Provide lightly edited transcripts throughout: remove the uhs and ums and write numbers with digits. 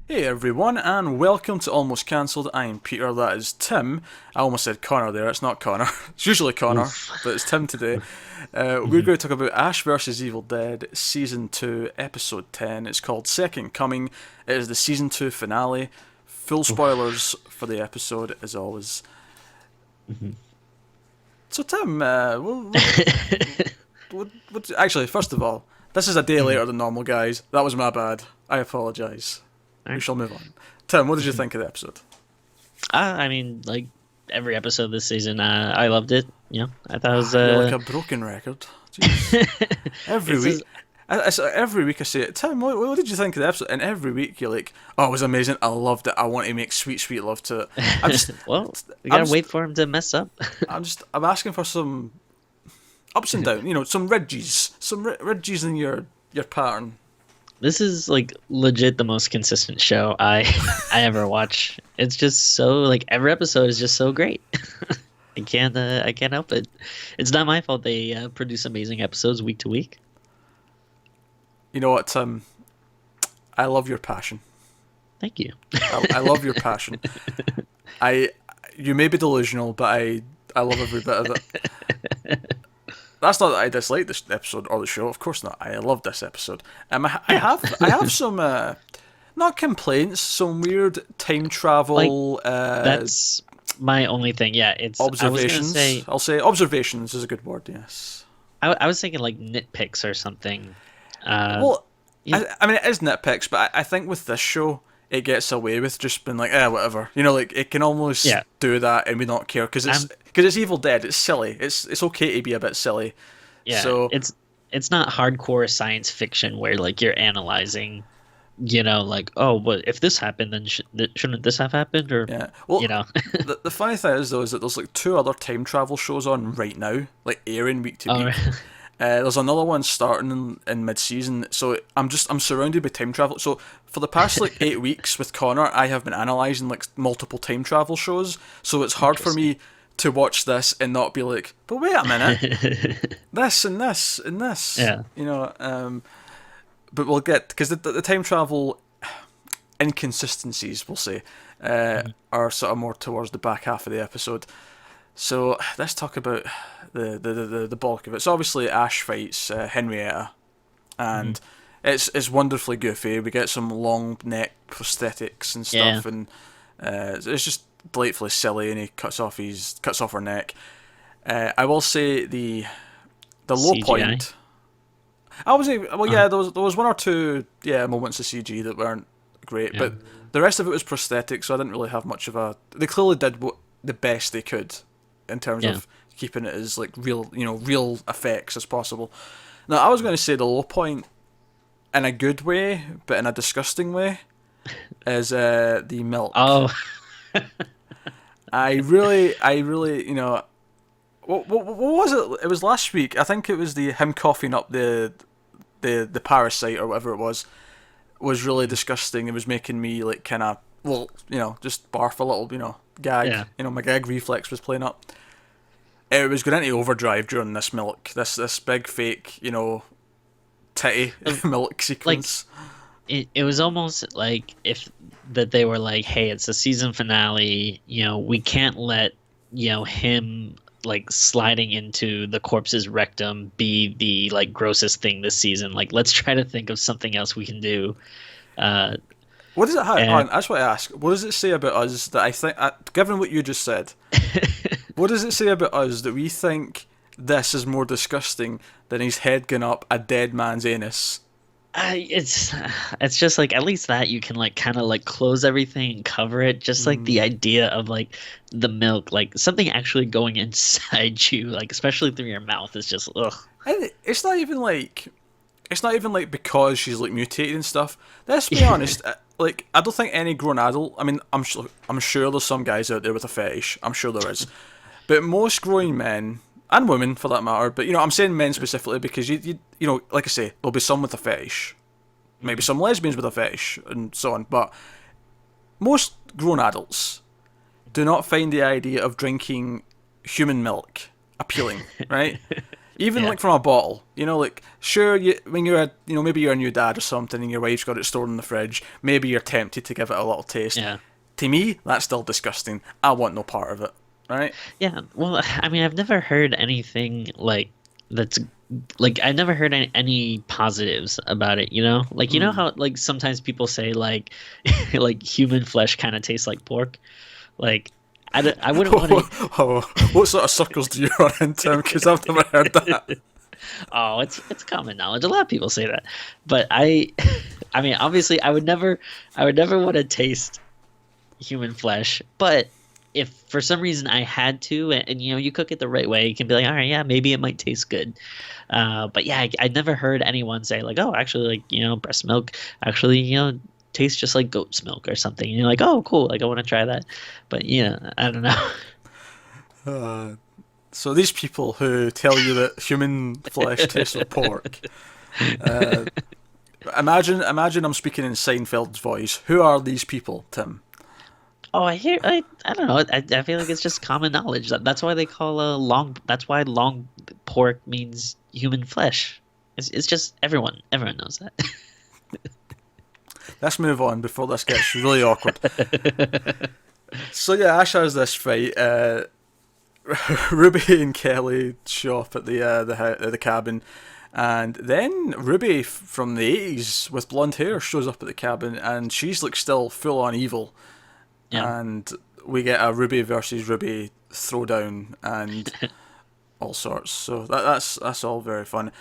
Hey everyone, and welcome to Almost Cancelled. I'm Peter, that is Tim. I almost said Connor there, it's not Connor. It's usually Connor, Oof. but it's Tim today. We're Mhm. going to talk about Ash vs. Evil Dead, Season 2, Episode 10. It's called Second Coming. It is the Season 2 finale. Full Oof. spoilers for the episode, as always. Mhm. So, Tim, actually, first of all, this is a day Mhm. later than normal, guys. That was my bad. I apologise. We Alright. shall move on. Tim, what did you Mhm. think of the episode? I mean, like every episode this season, I loved it. I thought it was You're like a broken record. Jeez. Every it's just week, every week I say it. Tim, what did you think of the episode? And every week you're like, "Oh, it was amazing. I loved it. I want to make sweet, sweet love to it." I'm just, well, we I'm gotta just, wait for him to mess up. I'm asking for some ups and downs. Some ridges, ridges in your pattern. This is like legit the most consistent show I ever watch. It's just so like every episode is just so great. I can't help it. It's not my fault they produce amazing episodes week to week. You know what, Tim? I love your passion. Thank you. I love your passion. I, you may be delusional, but I love every bit of it. That's not that I dislike this episode or the show. Of course not. I love this episode. Yeah. I have some not complaints, some weird time Like travel that's my only thing. Yeah, it's I was gonna observations. say I'll say observations is a good word. Yes. I was thinking like nitpicks or something. Uh, Well, you know, I mean it is nitpicks, but I think with this show it gets away with just being like, whatever. Like it can almost yeah, do that and we not care I'm because it's Evil Dead. It's silly. It's okay to be a bit silly. yeah. So It's not hardcore science fiction where like you're analyzing. Like oh, but if this happened, then shouldn't this have happened? Or yeah. you Well, know, the funny thing is though is that there's like two other time travel shows on right now, like airing week to oh, week. There's another one starting in mid season, so I'm surrounded by time travel. So for the past like 8 weeks with Connor, I have been analysing like multiple time travel shows. So it's hard for interesting. me to watch this and not be like, but wait a minute, this and this and this, Yeah. But we'll get because the time travel inconsistencies, we'll say, Mhm. are sort of more towards the back half of the episode. So let's talk about the bulk of it. So obviously Ash fights Henrietta, Mhm. and it's wonderfully goofy. We get some long neck prosthetics and Yeah. stuff, and it's just delightfully silly. And he cuts off her neck. I will say the low CGI. point. I was well, Uh, yeah. There was one or two moments of CG that weren't great, yeah. but the rest of it was prosthetic, so I didn't really have much of a. They clearly did the best they could in terms Yeah. of keeping it as like real, real effects as possible. Now, I was going to say the low point in a good way, but in a disgusting way, is the milk. Oh. I really, what was it? It was last week. I think it was the him coughing up the parasite or whatever it was really disgusting. It was making me like kind of just barf a little, gag. Yeah. My gag reflex was playing up. It was going into overdrive during this milk, this big fake, titty milk Like sequence. it was almost like if that they were like, hey, it's the season finale, we can't let, him like sliding into the corpse's rectum be the like grossest thing this season. Like, let's try to think of something else we can do. Uh, What does it have? and That's what I ask. What does it say about us that I think, given what you just said, what does it say about us that we think this is more disgusting than his head going up a dead man's anus? it's just like at least that you can like kind of like close everything and cover it. Just like the Mm. idea of like the milk, like something actually going inside you, like especially through your mouth, is just ugh. And it's not even like because she's like mutated and stuff. Let's be honest. Like I don't think any grown adult. I mean, I'm sure there's some guys out there with a fetish. I'm sure there is, but most grown men and women for that matter. But I'm saying men specifically because like I say, there'll be some with a fetish, maybe some lesbians with a fetish and so on. But most grown adults do not find the idea of drinking human milk appealing, right? Even Yeah. like from a bottle, like sure, when you're maybe you're a new dad or something, and your wife's got it stored in the fridge, maybe you're tempted to give it a little taste. Yeah. To me, that's still disgusting. I want no part of it. Right? Yeah. Well, I mean, I've never heard anything like that's like I never heard any positives about it, you know? Like you know how like sometimes people say like like human flesh kind of tastes like pork? Like I wouldn't want to. What sort of circles do you run into? Because I've never heard that. Oh, it's common knowledge. A lot of people say that. But I mean, obviously I would never want to taste human flesh, but if for some reason I had to, and you know, you cook it the right way, you can be like, all right, yeah, maybe it might taste good. But yeah, I never heard anyone say like, oh, actually, like, you know, breast milk actually, you know, tastes just like goat's milk or something. And you're like, oh, cool, like I want to try that. But yeah, I don't know. So these people who tell you that human flesh tastes of pork, imagine I'm speaking in Seinfeld's voice. Who are these people, Tim? Oh, I don't know. I feel like it's just common knowledge. That's why they call a long. That's why long pork means human flesh. It's just everyone knows that. Let's move on before this gets really awkward. So yeah, Ash has this fight. Ruby and Kelly show up at the cabin, and then Ruby from the 80s with blonde hair shows up at the cabin, and she's like still full on evil. Yeah. And we get a Ruby versus Ruby throwdown and all sorts. So that's all very fun.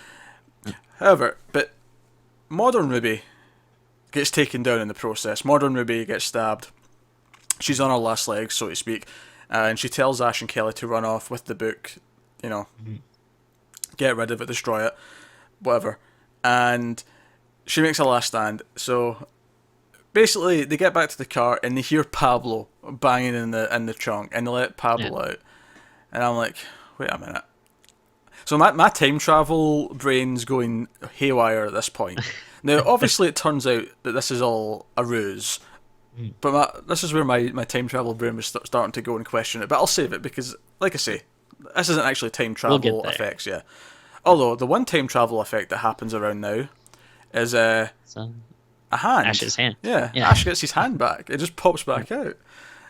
However, but modern Ruby gets taken down in the process. Modern Ruby gets stabbed. She's on her last legs, so to speak, and she tells Ash and Kelly to run off with the book. You know, get rid of it, destroy it, whatever. And she makes a last stand. So basically, they get back to the car and they hear Pablo banging in the trunk, and they let Pablo out. And I'm like, wait a minute. So my time travel brain's going haywire at this point. Now, obviously, it turns out that this is all a ruse. But this is where my time travel brain was starting to go and question it. But I'll save it because, like I say, this isn't actually time travel effects, yeah. Although, the one time travel effect that happens around now is a hand. Ash's hand. Yeah, Ash gets his hand back. It just pops back out.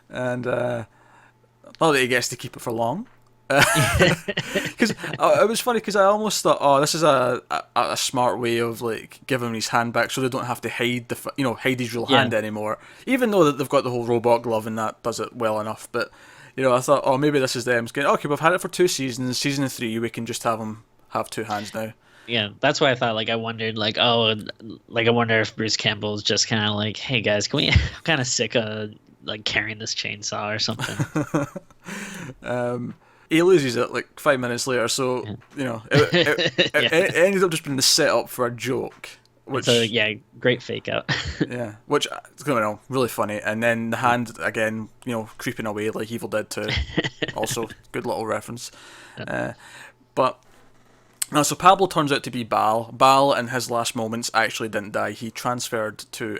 And not that he gets to keep it for long. Because it was funny because I almost thought, oh, this is a smart way of like giving him his hand back so they don't have to hide hide his real hand anymore. Even though that they've got the whole robot glove and that does it well enough. But I thought, oh, maybe this is them going, okay, we've had it for 2 seasons. Season 3, we can just have him have 2 hands now. Yeah, that's why I thought, like, I wondered, like, oh, like, I wonder if Bruce Campbell's just kind of like, hey, guys, can we, I'm kind of sick of, like, carrying this chainsaw or something. He loses it, like, 5 minutes later, so, it ended up just being the setup for a joke. Which, so, yeah, great fake out. yeah, which, really funny. And then the hand, again, creeping away like Evil Dead 2. Also, good little reference. But... Now, so Pablo turns out to be Bal. Bal, in his last moments, actually didn't die. He transferred to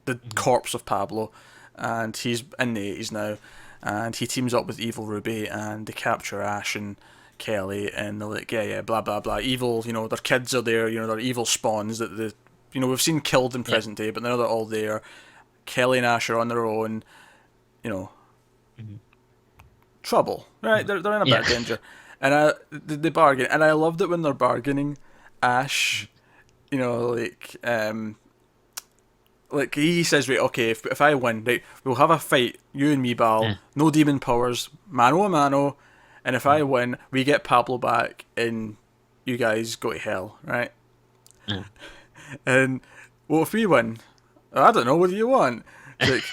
the corpse of Pablo, and he's in the 80s now. And he teams up with Evil Ruby, and they capture Ash and Kelly, and they're like, yeah, blah, blah, blah. Evil, their kids are there, they're evil spawns that we've seen killed in present day, but now they're all there. Kelly and Ash are on their own, trouble, right? They're in a bit of danger. And they bargain, and I loved it when they're bargaining. Ash, like he says, right, okay, if I win, right, we'll have a fight, you and me, Bal, no demon powers, mano a mano, and if I win, we get Pablo back, and you guys go to hell, right? And well, if we win, I don't know, what do you want? Like,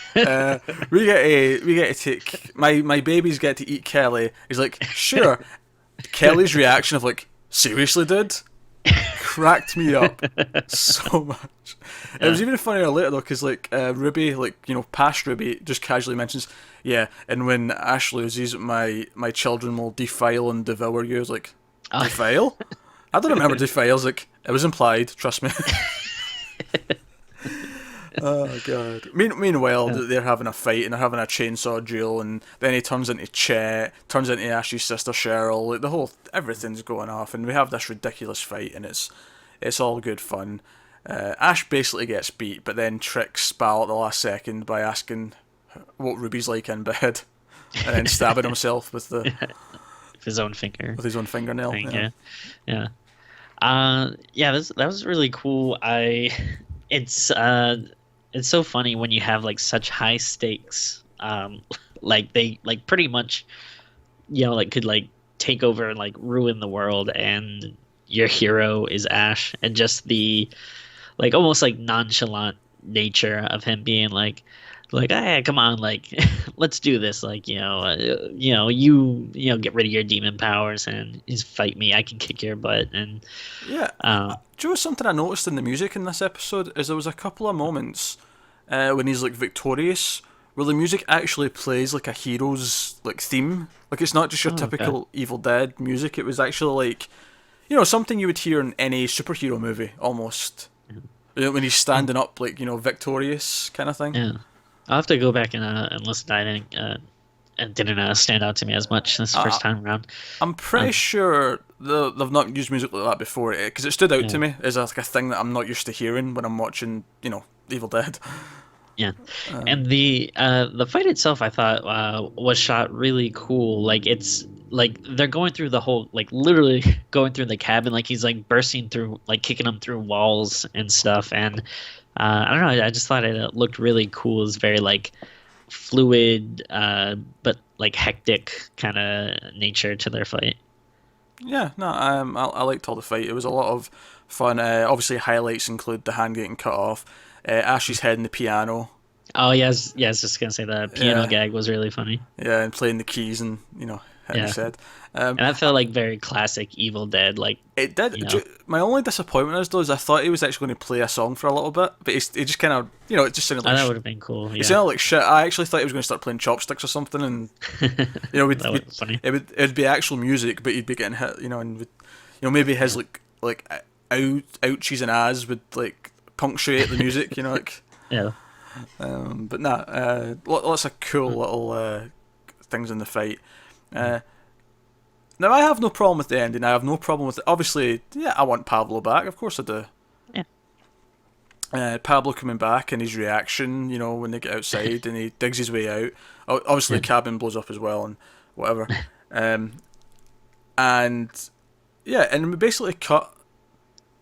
we get to take my babies get to eat Kelly. He's like, sure. Kelly's reaction of like, seriously, dude, cracked me up so much. It was even funnier later though, because like Ruby, like past Ruby, just casually mentions, yeah, and when Ash loses, my children will defile and devour you. I was like, defile? I don't remember defile. Like, it was implied. Trust me. Oh god. Meanwhile, Yeah. they're having a fight and they're having a chainsaw duel, and then he turns into Chet, turns into Ash's sister Cheryl. Like the whole everything's going off, and we have this ridiculous fight, and it's all good fun. Ash basically gets beat, but then tricks Spal at the last second by asking what Ruby's like in bed, and then stabbing himself with His own finger. his own fingernail. Thing, Yeah. yeah. Yeah. Yeah, that was really cool. It's it's so funny when you have like such high stakes. Like they like pretty much, like could like take over and like ruin the world, and your hero is Ash, and just the like almost like nonchalant nature of him being like, hey, come on, like let's do this, like you get rid of your demon powers and just fight me. I can kick your butt. And Yeah. Do you know something I noticed in the music in this episode is there was a couple of moments when he's like victorious where the music actually plays like a hero's like theme. Like it's not just your okay. typical Evil Dead music. It was actually like something you would hear in any superhero movie almost. When he's standing up, like victorious kind of thing. Yeah, I'll have to go back and listen to it. I think it didn't stand out to me as much this first time around. I'm pretty sure they've not used music like that before, because it stood out to me as like a thing that I'm not used to hearing when I'm watching, Evil Dead. Yeah, and the fight itself, I thought was shot really cool. Like it's like they're going through the whole, like literally going through the cabin, like he's like bursting through, like kicking them through walls and stuff. And I don't know, I just thought it looked really cool. It's very like fluid, but like hectic kind of nature to their fight. Yeah, no, I liked all the fight. It was a lot of fun. Obviously, highlights include the hand getting cut off, Ash's head in the piano. Oh yes, I was just gonna say the piano gag was really funny. Yeah, and playing the keys and hitting his head. And that felt like very classic Evil Dead. Like it did. My only disappointment is I thought he was actually going to play a song for a little bit, but he just kind of it just sounded like that would have been cool. Yeah. It sounded like shit. I actually thought he was going to start playing chopsticks or something, and that would be funny. It'd be actual music, but he'd be getting hit. And maybe his like ouchies and ahs would like punctuate the music. Like. Yeah. But nah, lots of cool little things in the fight. Now I have no problem with the ending. I have no problem with it. Obviously, yeah, I want Pablo back. Of course I do. Yeah. Pablo coming back and his reaction, when they get outside and he digs his way out. Obviously, the cabin blows up as well and whatever. And yeah, and we basically cut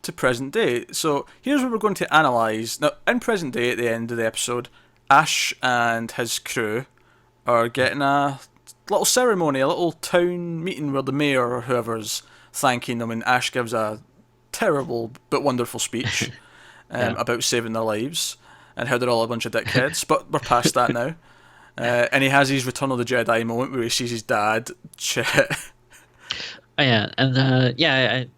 to present day. So here's what we're going to analyse. Now, in present day, at the end of the episode, Ash and his crew are getting a little ceremony, a little town meeting where the mayor or whoever's thanking them, and Ash gives a terrible but wonderful speech about saving their lives and how they're all a bunch of dickheads. But we're past that now. And he has his Return of the Jedi moment where he sees his dad, Chet. Oh yeah, and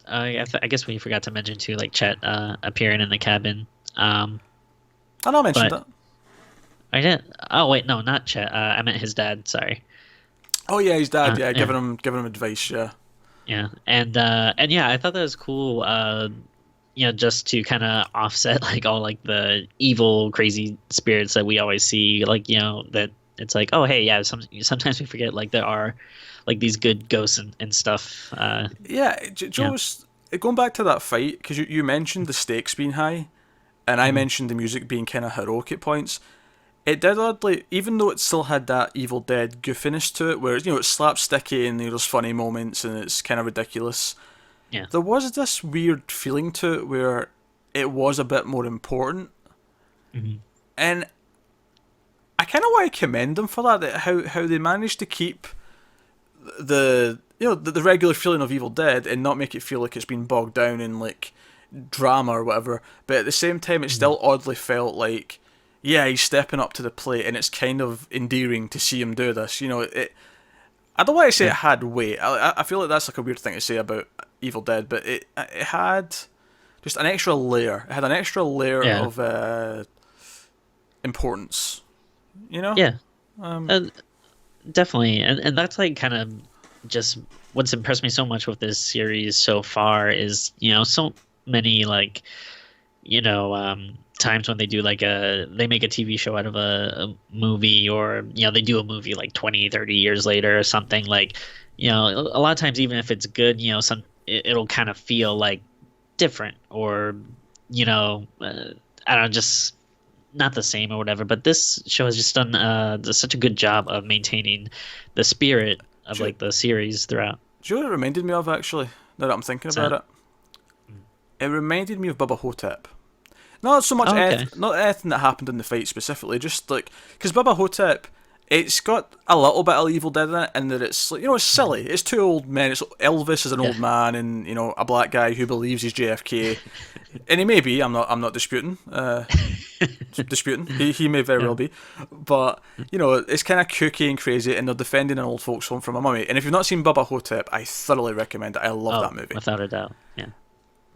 I guess we forgot to mention too, like Chet appearing in the cabin. And I mentioned that. I did. Oh wait, no, not Chet. I meant his dad. Sorry. Oh yeah, his dad. Giving him advice. Yeah. Yeah, and yeah, I thought that was cool. Just to kind of offset like all like the evil, crazy spirits that we always see. Like that it's like, oh hey, yeah. Sometimes we forget like there are like these good ghosts and stuff. Joe's going back to that fight, because you mentioned the stakes being high, and I mentioned the music being kind of heroic at points. It did oddly, even though it still had that Evil Dead goofiness to it, where it's slapsticky and there's funny moments and it's kind of ridiculous. Yeah. There was this weird feeling to it where it was a bit more important, and I kind of want to commend them for that. How they managed to keep the regular feeling of Evil Dead and not make it feel like it's been bogged down in like drama or whatever, but at the same time it still oddly felt like, yeah, he's stepping up to the plate, and it's kind of endearing to see him do this. I don't want to say it had weight. I feel like that's like a weird thing to say about Evil Dead, but it had just an extra layer. It had an extra layer of importance. Yeah. Definitely, and that's like kind of just what's impressed me so much with this series so far is so many like times when they do like they make a TV show out of a movie, or they do a movie like 20, 30 years later or something, like a lot of times, even if it's good, it'll kind of feel like different, or I don't know, just not the same or whatever. But this show has just done such a good job of maintaining the spirit of Do you, like the series throughout. do you know what it reminded me of, actually, now that I'm thinking about So, it? It reminded me of Bubba Hotep. Not so much, oh, okay. not anything that happened in the fight specifically, just like, because Bubba Hotep, it's got a little bit of Evil Dead in it, and that it's like, it's silly. It's two old men. It's Elvis is an Yeah. old man, and a black guy who believes he's JFK, and he may be. I'm not disputing. Disputing. He may very Yeah. well be, but it's kind of kooky and crazy, and they're defending an old folks' home from a mummy. And if you've not seen Bubba Hotep, I thoroughly recommend it. I love Oh, that movie. without a doubt. Yeah.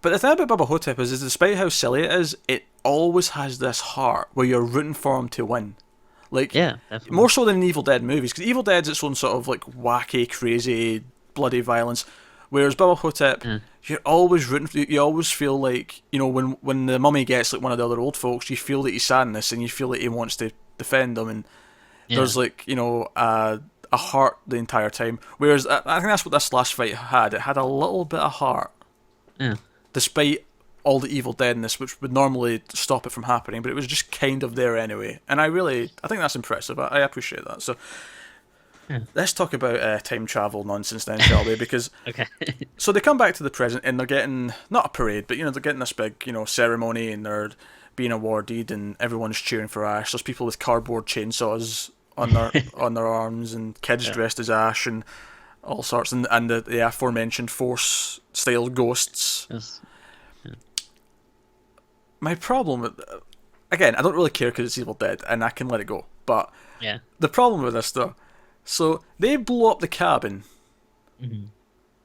But the thing about Bubba Hotep is despite how silly it is, it always has this heart where you're rooting for him to win. Like, Yeah, definitely. more so than in Evil Dead movies, because Evil Dead's its own sort of like wacky, crazy, bloody violence. Whereas Bubba Hotep, Yeah. you're always rooting for, you always feel like, when the mummy gets like one of the other old folks, you feel that he's sadness and you feel like he wants to defend them, and there's like, a heart the entire time. Whereas I think that's what this last fight had. It had a little bit of heart, Yeah. despite all the Evil Deadness, which would normally stop it from happening, but it was just kind of there anyway. And I think that's impressive. I appreciate that. So Yeah. let's talk about time travel nonsense then, shall we? Because Okay. so they come back to the present and they're getting, not a parade, but they're getting this big ceremony, and they're being awarded, and everyone's cheering for Ash. There's people with cardboard chainsaws on their arms, and kids Yeah. dressed as Ash, and all sorts, and the aforementioned Force style ghosts. Yes. My problem with, again, I don't really care because it's Evil Dead and I can let it go. But Yeah. the problem with this though, so they blow up the cabin, Mhm.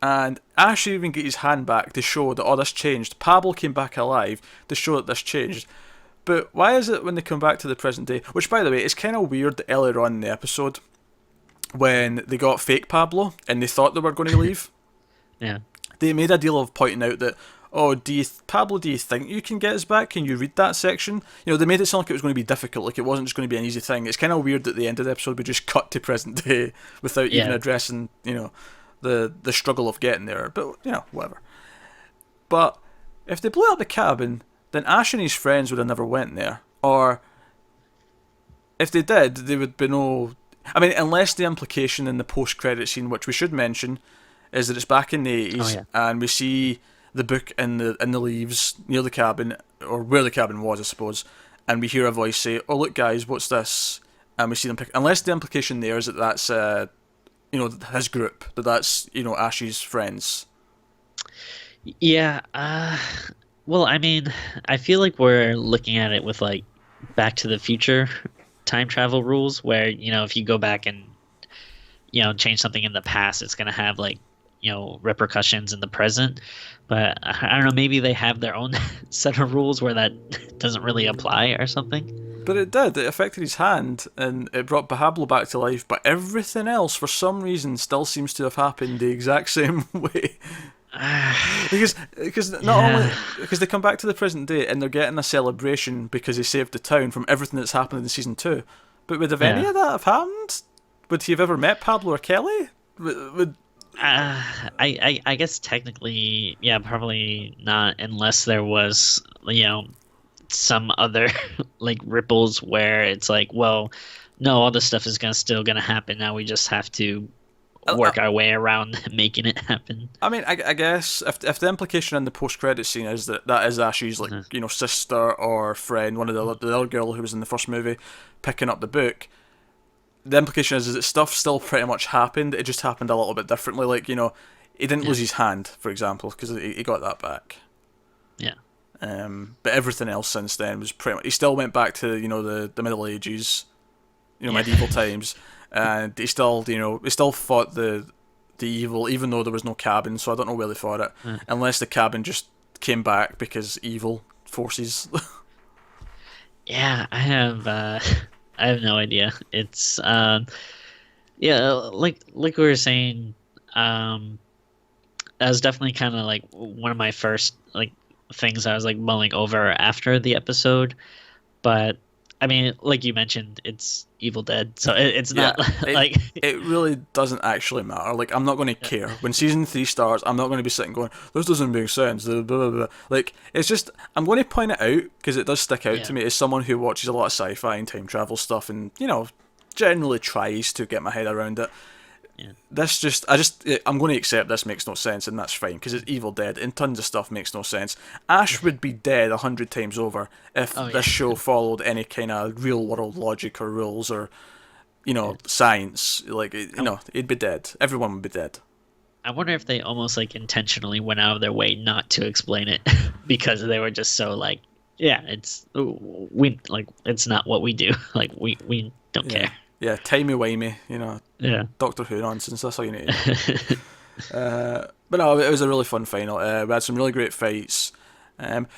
and Ash even get his hand back to show that this changed. Pablo came back alive to show that this changed. But why is it when they come back to the present day? Which, by the way, it's kind of weird that earlier on in the episode, when they got fake Pablo and they thought they were going to leave, Yeah. they made a deal of pointing out that, oh, Pablo, do you think you can get us back? Can you read that section? They made it sound like it was going to be difficult, like it wasn't just going to be an easy thing. It's kind of weird that the end of the episode we just cut to present day without even Yeah. addressing, the struggle of getting there. But, whatever. But if they blew up the cabin, then Ash and his friends would have never went there. Or if they did, there would be no... I mean, unless the implication in the post-credit scene, which we should mention, is that it's back in the 80s, Oh, yeah. and we see the book in the leaves near the cabin, or where the cabin was, I suppose, and we hear a voice say, "Oh, look, guys, what's this?" And we see them pick. Unless the implication there is that that's his group, that's Ash's friends. Yeah. Well, I mean, I feel like we're looking at it with like Back to the Future time travel rules, where if you go back and change something in the past, it's gonna have like repercussions in the present. But I don't know, maybe they have their own set of rules where that doesn't really apply or something. But it did. It affected his hand, and it brought Pablo back to life. But everything else, for some reason, still seems to have happened the exact same way. Because not only because they come back to the present day and they're getting a celebration because they saved the town from everything that's happened in season 2. But would any Yeah. of that have happened? Would he have ever met Pablo or Kelly? Would I guess technically, yeah, probably not, unless there was some other like ripples where it's like, well, no, all this stuff is still gonna happen. Now we just have to work our way around making it happen. I mean, I guess if the implication in the post-credit scene is that is Ash's like sister or friend, one of the other girl who was in the first movie, picking up the book, the implication is that stuff still pretty much happened. It just happened a little bit differently. Like he didn't lose his hand, for example, because he got that back. Yeah. But everything else since then was pretty much. He still went back to the Middle Ages, medieval times. And he still fought the evil, even though there was no cabin. So I don't know where they fought it, unless the cabin just came back because evil forces. Yeah, I have no idea. It's yeah, like we were saying, that was definitely kind of like one of my first like things I was like mulling over after the episode. But I mean, like you mentioned, it's Evil Dead, so it's Yeah, not it like it really doesn't actually matter. Like, I'm not going to care when season 3 starts. I'm not going to be sitting going, "This doesn't make sense." Blah, blah, blah. Like, it's just I'm going to point it out because it does stick out yeah, to me as someone who watches a lot of sci-fi and time travel stuff, and generally tries to get my head around it. yeah. I'm going to accept this makes no sense, and that's fine because it's Evil Dead, and tons of stuff makes no sense. Ash would be dead 100 times over if Oh yeah. this show followed any kind of real world logic or rules or Yeah. science. Like, I, he'd be dead. Everyone would be dead. I wonder if they almost like intentionally went out of their way not to explain it because they were just so like, yeah, we like it's not what we do. Like we don't Yeah, care. yeah, timey-wimey, Yeah. Doctor Who nonsense. That's all you need. But no, it was a really fun final. We had some really great fights.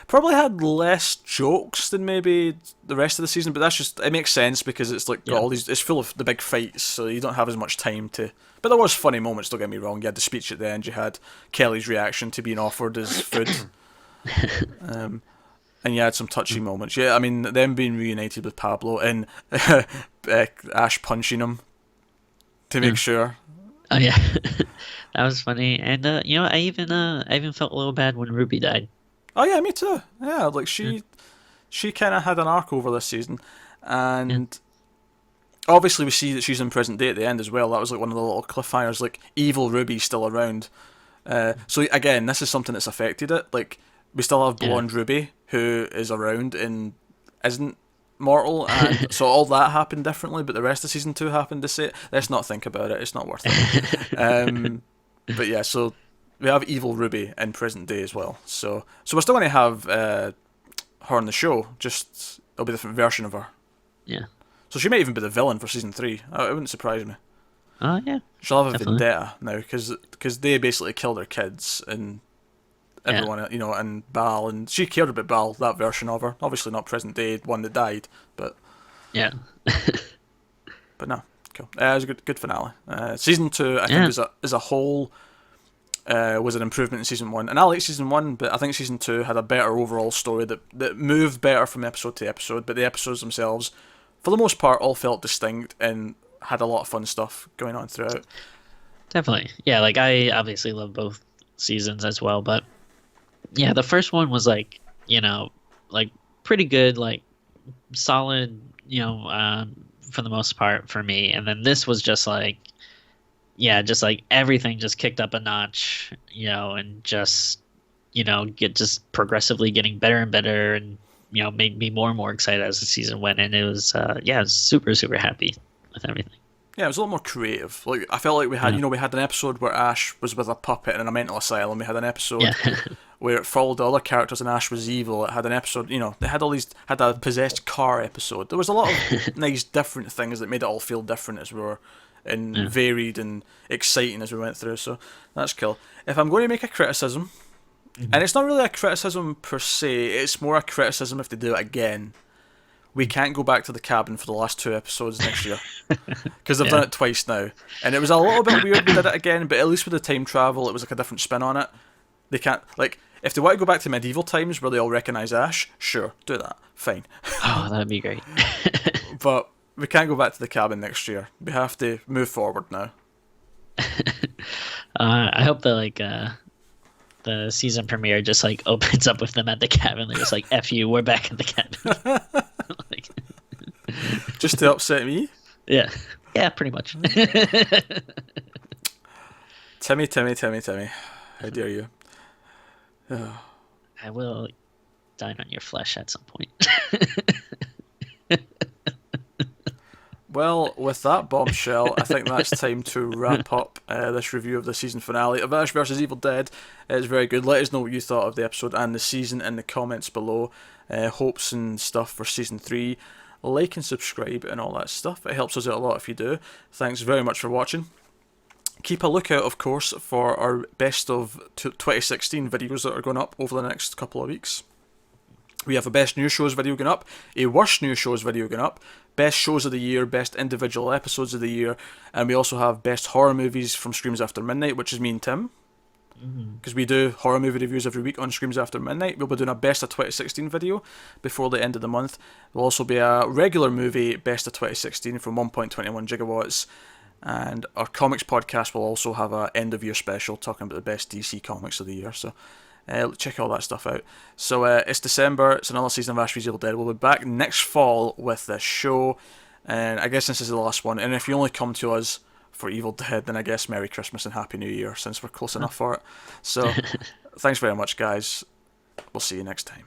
Probably had less jokes than maybe the rest of the season, but it makes sense because it's like got Yeah. all these. It's full of the big fights, so you don't have as much time to. But there was funny moments. Don't get me wrong. You had the speech at the end. You had Kelly's reaction to being offered his food. And you had some touchy moments. Yeah, I mean, them being reunited with Pablo and Ash punching him to make sure. Oh yeah. That was funny. And I even felt a little bad when Ruby died. Oh yeah, me too. Yeah, like Yeah. she kind of had an arc over this season, Yeah. and obviously we see that she's in present day at the end as well. That was like one of the little cliffhangers. Like, evil Ruby's still around. So again, this is something that's affected it. Like, we still have Yeah. blonde Ruby who is around and isn't mortal, and so all that happened differently. But the rest of season 2 happened the same. Let's not think about it. It's not worth it. But yeah, so we have evil Ruby in present day as well. So we're still going to have her on the show. Just it'll be a different version of her. Yeah. So she might even be the villain for season 3. It wouldn't surprise me. Oh yeah. She'll have a Definitely. vendetta now because they basically killed her kids and everyone, and Bal, and she cared about Bal, that version of her. Obviously not present day one that died, but Yeah. no, cool. It was a good finale. Season 2, I Yeah. think as a whole, was an improvement in season 1, and I like season 1, but I think season 2 had a better overall story that moved better from episode to episode. But the episodes themselves, for the most part, all felt distinct and had a lot of fun stuff going on throughout. Definitely. Yeah, like I obviously love both seasons as well, but yeah, the first one was like, like pretty good, like solid, for the most part for me. And then this was just like, yeah, just like everything just kicked up a notch, and just, get just progressively getting better and better, and made me more and more excited as the season went. And it was, yeah, I was super, super happy with everything. Yeah, it was a lot more creative. Like, I felt like we had, Yeah. we had an episode where Ash was with a puppet in a mental asylum. We had an episode Yeah. where it followed the other characters and Ash was evil. It had an episode, they had had a possessed car episode. There was a lot of nice different things that made it all feel different as we were, and Yeah. varied and exciting as we went through. So that's cool. If I'm going to make a criticism, and it's not really a criticism per se, it's more a criticism if they do it again. We can't go back to the cabin for the last 2 episodes next year because they've done it twice now, and it was a little bit weird we did it again. But at least with the time travel, it was like a different spin on it. They can't, like, if they want to go back to medieval times where they all recognise Ash, sure, do that, fine. Oh, that'd be great. But we can't go back to the cabin next year. We have to move forward now. I hope that the season premiere just like opens up with them at the cabin. They're just like, "F you, we're back at the cabin." Like, Just to upset me. yeah, yeah, pretty much. Timmy. How dare you? I will dine on your flesh at some point. Well, with that bombshell, I think that's time to wrap up this review of the season finale of Ash vs. Evil Dead. It's very good. Let us know what you thought of the episode and the season in the comments below. Hopes and stuff for season 3. Like and subscribe and all that stuff. It helps us out a lot if you do. Thanks very much for watching. Keep a lookout, of course, for our best of 2016 videos that are going up over the next couple of weeks. We have a best new shows video going up, a worst new shows video going up, best shows of the year, best individual episodes of the year, and we also have best horror movies from Screams After Midnight, which is me and Tim. because we do horror movie reviews every week on Screams After Midnight. We'll be doing a Best of 2016 video before the end of the month. There'll also be a regular movie Best of 2016 from 1.21 gigawatts. And our comics podcast will also have a end of year special talking about the best DC comics of the year. So check all that stuff out. So it's December. It's another season of Ash vs Evil Dead. We'll be back next fall with the show. And I guess this is the last one. And if you only come to us for Evil Dead, then I guess Merry Christmas and Happy New Year, since we're close enough for it. So thanks very much, guys. We'll see you next time.